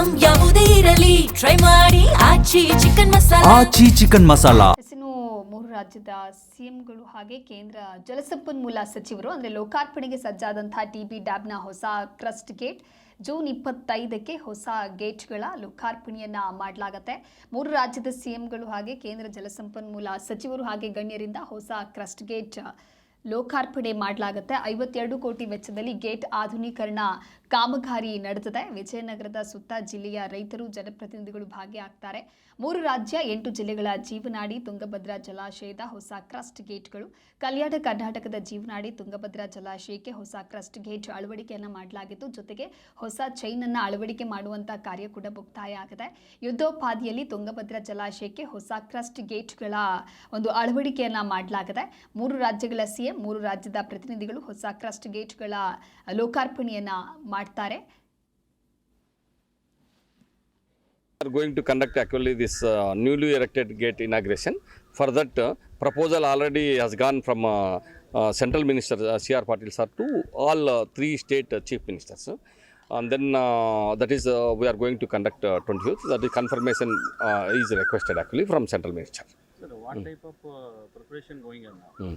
Item ಯಾವುದೇ ಇರಲಿ try ಮಾಡಿ ಆಚಿ ಚಿಕನ್ ಮಸಾಲಾ. ಇನ್ನು ಮೂರು ರಾಜ್ಯದ ಸಿಎಂಗಳು ಹಾಗೆ ಕೇಂದ್ರ ಜಲಸಂಪನ್ಮೂಲ ಸಚಿವರು ಅಂದರೆ ಲೋಕಾರ್ಪಣೆಗೆ ಸಜ್ಜಾದಂತಹ ಟಿಬಿ ಡ್ಯಾಮ್ನ ಹೊಸ ಕ್ರಸ್ಟ್ ಗೇಟ್ ಜೂನ್ 25ಕ್ಕೆ ಹೊಸ ಗೇಟ್ಗಳ ಲೋಕಾರ್ಪಣೆಯನ್ನ ಮಾಡಲಾಗುತ್ತೆ. ಮೂರು ರಾಜ್ಯದ ಸಿಎಂಗಳು ಹಾಗೆ ಕೇಂದ್ರ ಜಲಸಂಪನ್ಮೂಲ ಸಚಿವರು ಹಾಗೆ ಗಣ್ಯರಿಂದ ಹೊಸ ಕ್ರಸ್ಟ್ ಗೇಟ್ ಲೋಕಾರ್ಪಣೆ ಮಾಡಲಾಗುತ್ತೆ. 52 ಕೋಟಿ ವೆಚ್ಚದಲ್ಲಿ ಗೇಟ್ ಆಧುನೀಕರಣ ಕಾಮಗಾರಿ ನಡೆದಿದೆ. ವಿಜಯನಗರದ ಸುತ್ತ ಜಿಲ್ಲೆಯ ರೈತರು ಜನಪ್ರತಿನಿಧಿಗಳು ಭಾಗಿಯಾಗ್ತಾರೆ. 3 ರಾಜ್ಯ 8 ಜಿಲ್ಲೆಗಳ ಜೀವನಾಡಿ ತುಂಗಭದ್ರಾ ಜಲಾಶಯದ ಹೊಸ ಕ್ರಸ್ಟ್ ಗೇಟ್ಗಳು. ಕಲ್ಯಾಣ ಕರ್ನಾಟಕದ ಜೀವನಾಡಿ ತುಂಗಭದ್ರಾ ಜಲಾಶಯಕ್ಕೆ ಹೊಸ ಕ್ರಸ್ಟ್ ಗೇಟ್ ಅಳವಡಿಕೆಯನ್ನು ಮಾಡಲಾಗಿದ್ದು, ಜೊತೆಗೆ ಹೊಸ ಚೈನ್ ಅನ್ನು ಅಳವಡಿಕೆ ಮಾಡುವಂತ ಕಾರ್ಯ ಕೂಡ ಮುಕ್ತಾಯ ಆಗಿದೆ. ಯುದ್ಧೋಪಾದಿಯಲ್ಲಿ ತುಂಗಭದ್ರಾ ಜಲಾಶಯಕ್ಕೆ ಹೊಸ ಕ್ರಸ್ಟ್ ಗೇಟ್ಗಳ ಒಂದು ಅಳವಡಿಕೆಯನ್ನ ಮಾಡಲಾಗಿದೆ. 3 ರಾಜ್ಯಗಳ ಸಿಎಂ 3 ರಾಜ್ಯದ ಪ್ರತಿನಿಧಿಗಳು ಹೊಸ ಕ್ರಸ್ಟ್ ಗೇಟ್ಗಳ ಲೋಕಾರ್ಪಣೆಯನ್ನ ಮಾಡ್ತಾರೆ. We are going to conduct actually this newly erected gate inauguration. For that proposal already has gone from Central Minister C.R. Patil sir to all 3 state chief ministers. And then that is we are going to conduct 20th. That is confirmation is requested actually from Central Minister. Sir, what type of preparation going on now?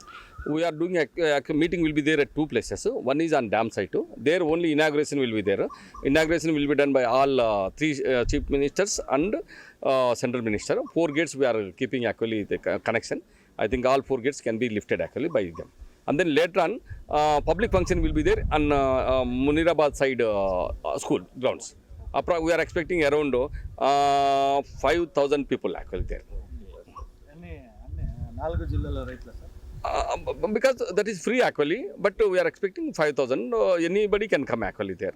We are doing a meeting will be there at 2 places. One is on dam site. There only inauguration will be there. Inauguration will be done by all 3 chief ministers and central minister. 4 gates we are keeping actually the connection. I think all 4 gates can be lifted actually by them. And then later on, public function will be there on Munirabad side school grounds. We are expecting around 5,000 people actually there. Because that is free actually, but we are expecting 5,000. Anybody can come actually there,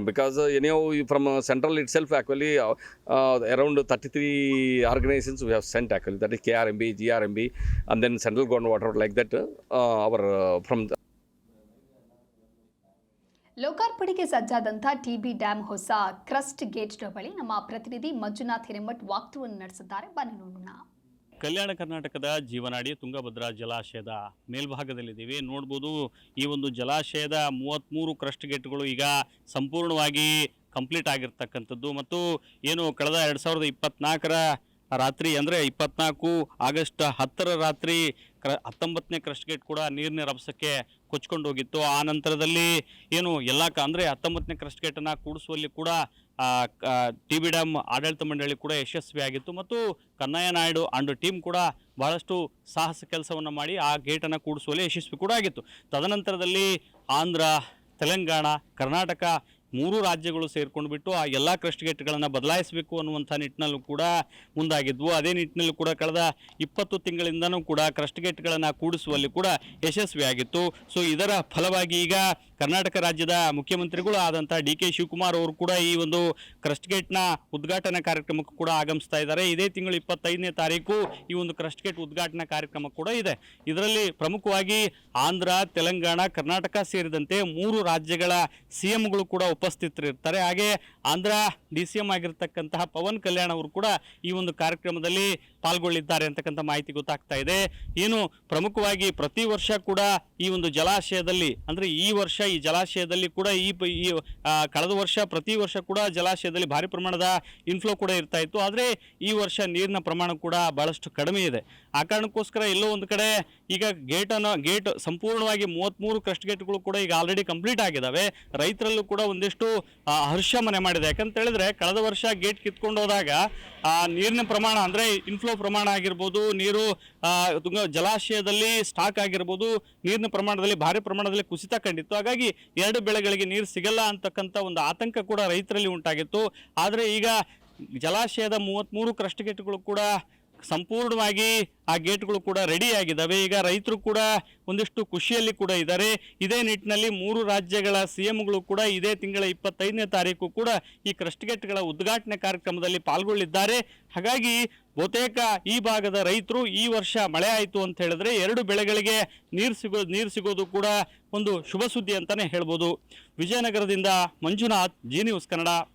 because anyhow from central itself actually around 33 organizations we have sent actually. That is KRMB, GRMB, and then central government whatever like that. Our from the ಲೋಕಾರ್ಪಣೆಗೆ ಸಜ್ಜಾದಂತಹ TB dam ಹೊಸ crest ಗೇಟ್ನ ಬಳಿ ನಮ್ಮ ಪ್ರತಿನಿಧಿ ಮಂಜುನಾಥ್ ಹಿರೇಮಠ್ ವಾಕ್ತುವನ್ನು ನಡೆಸಿದ್ದಾರೆ. ಬನ್ನಿ ನೋಡೋಣ. ಕಲ್ಯಾಣ ಕರ್ನಾಟಕದ ಜೀವನಾಡಿ ತುಂಗಭದ್ರಾ ಜಲಾಶಯದ ಮೇಲ್ಭಾಗದಲ್ಲಿದ್ದೀವಿ. ನೋಡ್ಬೋದು, ಈ ಒಂದು ಜಲಾಶಯದ 33 ಕ್ರಸ್ಟ್ ಗೇಟ್ಗಳು ಈಗ ಸಂಪೂರ್ಣವಾಗಿ ಕಂಪ್ಲೀಟ್ ಆಗಿರ್ತಕ್ಕಂಥದ್ದು. ಮತ್ತು ಏನು ಕಳೆದ 2024ರ ರಾತ್ರಿ ಅಂದರೆ 24 ಆಗಸ್ಟ್ 10ರ ರಾತ್ರಿ 19ನೇ ಕ್ರಸ್ಟ್ ಗೇಟ್ ಕೂಡ ನೀರಿನ ರಭಸಕ್ಕೆ ಕೊಚ್ಕೊಂಡು ಹೋಗಿತ್ತು. ಆ ನಂತರದಲ್ಲಿ ಏನು ಎಲ್ಲ ಅಂದರೆ 19ನೇ ಕ್ರಸ್ಟ್ ಗೇಟನ್ನು ಕೂಡಿಸುವಲ್ಲಿ ಕೂಡ ಟಿಬಿ ಡ್ಯಾಮ್ ಆಡಳಿತ ಮಂಡಳಿ ಕೂಡ ಯಶಸ್ವಿಯಾಗಿತ್ತು. ಮತ್ತು ಕನ್ನಯ್ಯ ನಾಯ್ಡು ಅಂಡ್ ಟೀಮ್ ಕೂಡ ಬಹಳಷ್ಟು ಸಾಹಸ ಕೆಲಸವನ್ನು ಮಾಡಿ ಆ ಗೇಟನ್ನು ಕೂಡಿಸುವಲ್ಲಿ ಯಶಸ್ವಿ ಕೂಡ ಆಗಿತ್ತು. ತದನಂತರದಲ್ಲಿ ಆಂಧ್ರ, ತೆಲಂಗಾಣ, ಕರ್ನಾಟಕ 3 ರಾಜ್ಯಗಳು ಸೇರ್ಕೊಂಡು ಬಿಟ್ಟು ಆ ಎಲ್ಲ ಕ್ರಸ್ಟ್ ಗೇಟ್ಗಳನ್ನು ಬದಲಾಯಿಸಬೇಕು ಅನ್ನುವಂಥ ನಿಟ್ಟಿನಲ್ಲೂ ಕೂಡ ಮುಂದಾಗಿದ್ವು. ಅದೇ ನಿಟ್ಟಿನಲ್ಲಿ ಕೂಡ ಕಳೆದ 20 ತಿಂಗಳಿಂದನೂ ಕೂಡ ಕ್ರಸ್ಟ್ ಗೇಟ್ಗಳನ್ನು ಕೂಡಿಸುವಲ್ಲಿ ಕೂಡ ಯಶಸ್ವಿಯಾಗಿತ್ತು. ಸೊ ಇದರ ಫಲವಾಗಿ ಈಗ ಕರ್ನಾಟಕ ರಾಜ್ಯದ ಮುಖ್ಯಮಂತ್ರಿಗಳು ಆದಂಥ DK ಶಿವಕುಮಾರ್ ಅವರು ಕೂಡ ಈ ಒಂದು ಕ್ರಸ್ಟ್ ಗೇಟ್ನ ಉದ್ಘಾಟನಾ ಕಾರ್ಯಕ್ರಮಕ್ಕೂ ಕೂಡ ಆಗಮಿಸ್ತಾ ಇದ್ದಾರೆ. ಇದೇ ತಿಂಗಳು 25ನೇ ತಾರೀಕು ಈ ಒಂದು ಕ್ರಸ್ಟ್ ಗೇಟ್ ಉದ್ಘಾಟನಾ ಕಾರ್ಯಕ್ರಮ ಕೂಡ ಇದೆ. ಇದರಲ್ಲಿ ಪ್ರಮುಖವಾಗಿ ಆಂಧ್ರ, ತೆಲಂಗಾಣ, ಕರ್ನಾಟಕ ಸೇರಿದಂತೆ 3 ರಾಜ್ಯಗಳ ಸಿಎಂಗಳು ಕೂಡ ಉಪಸ್ಥಿತರಿರ್ತಾರೆ. ಹಾಗೆ ಆಂಧ್ರ DCM ಆಗಿರ್ತಕ್ಕಂತಹ ಪವನ್ ಕಲ್ಯಾಣ್ ಅವರು ಕೂಡ ಈ ಒಂದು ಕಾರ್ಯಕ್ರಮದಲ್ಲಿ ಪಾಲ್ಗೊಳ್ಳಿದ್ದಾರೆ ಅಂತಕ್ಕಂಥ ಮಾಹಿತಿ ಗೊತ್ತಾಗ್ತಾ ಇದೆ. ಏನು ಪ್ರಮುಖವಾಗಿ ಪ್ರತಿ ವರ್ಷ ಕೂಡ ಈ ಒಂದು ಜಲಾಶಯದಲ್ಲಿ ಅಂದರೆ ಈ ವರ್ಷ ಈ ಜಲಾಶಯದಲ್ಲಿ ಕೂಡ ಈ ಕಳೆದ ವರ್ಷ ಪ್ರತಿ ವರ್ಷ ಕೂಡ ಜಲಾಶಯದಲ್ಲಿ ಭಾರಿ ಪ್ರಮಾಣದ ಇನ್ಫ್ಲೋ ಕೂಡ ಇರ್ತಾ ಇತ್ತು. ಆದರೆ ಈ ವರ್ಷ ನೀರಿನ ಪ್ರಮಾಣ ಕೂಡ ಬಹಳಷ್ಟು ಕಡಿಮೆ ಇದೆ. ಆ ಕಾರಣಕ್ಕೋಸ್ಕರ ಎಲ್ಲೋ ಒಂದು ಕಡೆ ಈಗ ಗೇಟ್ ಸಂಪೂರ್ಣವಾಗಿ 33 ಕ್ರಸ್ಟ್ ಗೇಟ್ಗಳು ಕೂಡ ಈಗ ಆಲ್ರೆಡಿ ಕಂಪ್ಲೀಟ್ ಆಗಿದ್ದಾವೆ. ರೈತರಲ್ಲೂ ಕೂಡ ಒಂದಿಷ್ಟು ಹರ್ಷ ಮನೆ ಮಾಡಿದೆ. ಯಾಕಂತ ಹೇಳಿದ್ರೆ ಕಳೆದ ವರ್ಷ ಗೇಟ್ ಕಿತ್ಕೊಂಡು ಹೋದಾಗ ನೀರಿನ ಪ್ರಮಾಣ ಅಂದರೆ ಇನ್ಫ್ಲೋ ಪ್ರಮಾಣ ಆಗಿರ್ಬೋದು, ನೀರು ಜಲಾಶಯದಲ್ಲಿ ಸ್ಟಾಕ್ ಆಗಿರ್ಬೋದು, ನೀರಿನ ಪ್ರಮಾಣದಲ್ಲಿ ಭಾರಿ ಪ್ರಮಾಣದಲ್ಲಿ ಕುಸಿತ ಕಂಡಿತ್ತು. ಹಾಗಾಗಿ 2 ಬೆಳೆಗಳಿಗೆ ನೀರು ಸಿಗಲ್ಲ ಅಂತಕ್ಕಂಥ ಒಂದು ಆತಂಕ ಕೂಡ ರೈತರಲ್ಲಿ ಉಂಟಾಗಿತ್ತು. ಆದರೆ ಈಗ ಜಲಾಶಯದ 33 ಕ್ರಸ್ಟ್ ಗೇಟ್ಗಳು ಕೂಡ ಸಂಪೂರ್ಣವಾಗಿ ಆ ಗೇಟ್ಗಳು ಕೂಡ ರೆಡಿ ಆಗಿದ್ದಾವೆ. ಈಗ ರೈತರು ಕೂಡ ಒಂದಿಷ್ಟು ಖುಷಿಯಲ್ಲಿ ಕೂಡ ಇದ್ದಾರೆ. ಇದೇ ನಿಟ್ಟಿನಲ್ಲಿ 3 ರಾಜ್ಯಗಳ ಸಿಎಂಗಳು ಕೂಡ ಇದೇ ತಿಂಗಳ 25ನೇ ತಾರೀಕು ಕೂಡ ಈ ಕ್ರಸ್ಟ್ ಗೇಟ್ಗಳ ಉದ್ಘಾಟನೆ ಕಾರ್ಯಕ್ರಮದಲ್ಲಿ ಪಾಲ್ಗೊಳ್ಳಿದ್ದಾರೆ. ಹಾಗಾಗಿ ಬಹುತೇಕ ಈ ಭಾಗದ ರೈತರು ಈ ವರ್ಷ ಮಳೆ ಆಯಿತು ಅಂತ ಹೇಳಿದ್ರೆ 2 ಬೆಳೆಗಳಿಗೆ ನೀರು ಸಿಗೋದು ಕೂಡ ಒಂದು ಶುಭ ಸುದ್ದಿ ಅಂತಾನೆ ಹೇಳ್ಬೋದು. ವಿಜಯನಗರದಿಂದ ಮಂಜುನಾಥ್, ಜಿ ನ್ಯೂಸ್ ಕನ್ನಡ.